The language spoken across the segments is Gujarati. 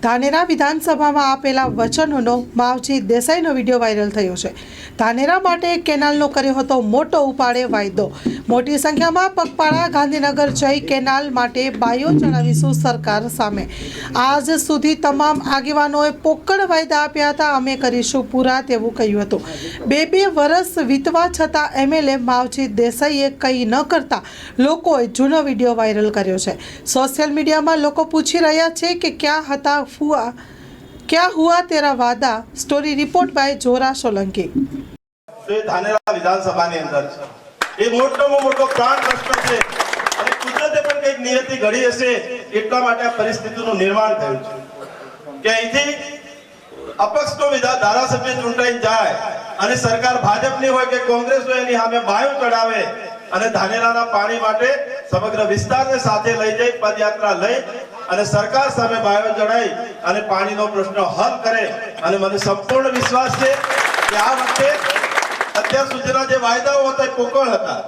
ધાનેરા વિધાનસભામાં આપેલા વચનોનો માવજી દેસાઈનો વિડીયો વાયરલ થયો છે। ધાનેરા માટે કેનાલનો કર્યો હતો મોટો ઉપાડે વાયદો। મોટી સંખ્યામાં પગપાળા ગાંધીનગર જઈ કેનાલ માટે બાયો જણાવીશું સરકાર સામે। આજ સુધી તમામ આગેવાનોએ પોકળ વાયદા આપ્યા હતા, અમે કરીશું પૂરા તેવું કહ્યું હતું। બે વર્ષ વીતવા છતાં એમએલએ માવજી દેસાઈએ કંઈ ન કરતા લોકોએ જૂનો વિડીયો વાયરલ કર્યો છે। સોશિયલ મીડિયામાં લોકો પૂછી રહ્યા છે કે ક્યાં હતા हुआ क्या हुआ तेरा वादा। स्टोरी रिपोर्ट बाय जोरा सोलंकी। तो धानेरा विधानसभाની અંદર છે એ મોટોમાં મોટો પ્રાણ પ્રશ્ન છે અને કુદરતે પણ કંઈક નિયતિ ઘડી હશે એટલા માટે આ પરિસ્થિતિનું નિર્માણ થયું છે કે અહીંથી અપક્ષનો ધારાસભ્ય ચૂંટાઈ જાય અને સરકાર ભાજપની હોય કે કોંગ્રેસ હોય એની સામે બાયો ચડાવે અને ધાનેરાના પાણી માટે સમગ્ર વિસ્તારને સાથે લઈ જઈ પદયાત્રા લઈ અને સરકાર સામે બાયો ચડાઈ અને પાણીનો પ્રશ્ન હલ કરે। અને મને સંપૂર્ણ વિશ્વાસ છે કે આ વખતે અત્યાર સુધીના જે વાયદાઓ હતા એ પોકળ હતા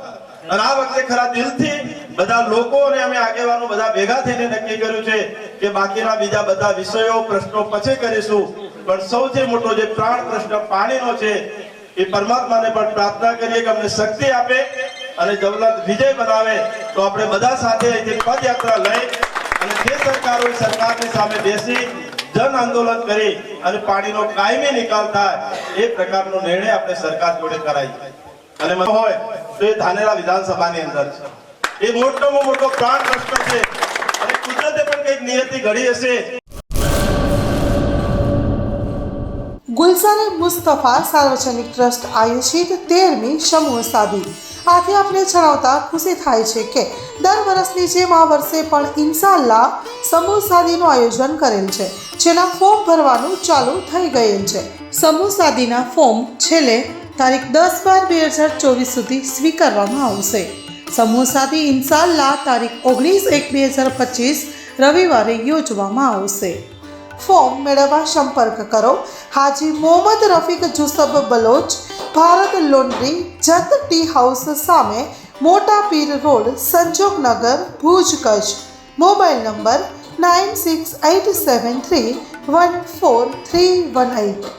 અને આ વખતે ખરા દિલથી બધા લોકો અને અમે આગેવાનો બધા ભેગા થઈને નક્કી કર્યું છે કે બાકીના બીજા બધા વિષયો પ્રશ્નો પછી કરીશું, પણ સૌથી મોટો જે પ્રાણ પ્રશ્ન પાણીનો છે એ પરમાત્માને પણ પ્રાર્થના કરીએ કે અમને શક્તિ આપે અને જવલંત વિજય બનાવે તો આપણે બધા સાથે અહીંથી પદયાત્રા લઈ અને જે સરકારો સરકારની સામે બેસી જન આંદોલન કરી અને પાણીનો કાયમી નિકાલ થાય એ પ્રકારનો નિર્ણય આપણે સરકાર જોડે કરાય અને હોય તો એ ધાનેરા વિધાનસભાની અંદર છે એ મોટોમાં મોટો પ્રાણ પ્રશ્ન છે અને કુદરતે પણ કંઈક નિયતિ ઘડી હશે। ગુલઝાર મુસ્તફા સાર્વજનિક ટ્રસ્ટ આયોજિત 13મી સમૂહ સાદી। આથી આપણે જણાવતા ખુશી થાય છે કે દર વર્ષની જેમ આ વર્ષે પણ ઇન્શાઅલ્લાહ સમૂહ સાદીનું આયોજન કરેલ છે, જેના ફોર્મ ભરવાનું ચાલુ થઈ ગયેલ છે। સમૂહ સાદીના ફોર્મ છેલ્લે તારીખ 10/12/2024 સુધી સ્વીકારવામાં આવશે। સમૂહ સાદી ઇન્શાઅલ્લાહ તારીખ 19/1/2025 રવિવારે યોજવામાં આવશે। ફોર્મ મેળવવા સંપર્ક કરો Haji Mohammad Rafiq Jusab Baloch, Bharat laundry, Jat tea house સામે, Mota Pir road, Sanjognagar, Bhuj, Kutch. Mobile number 9687314318।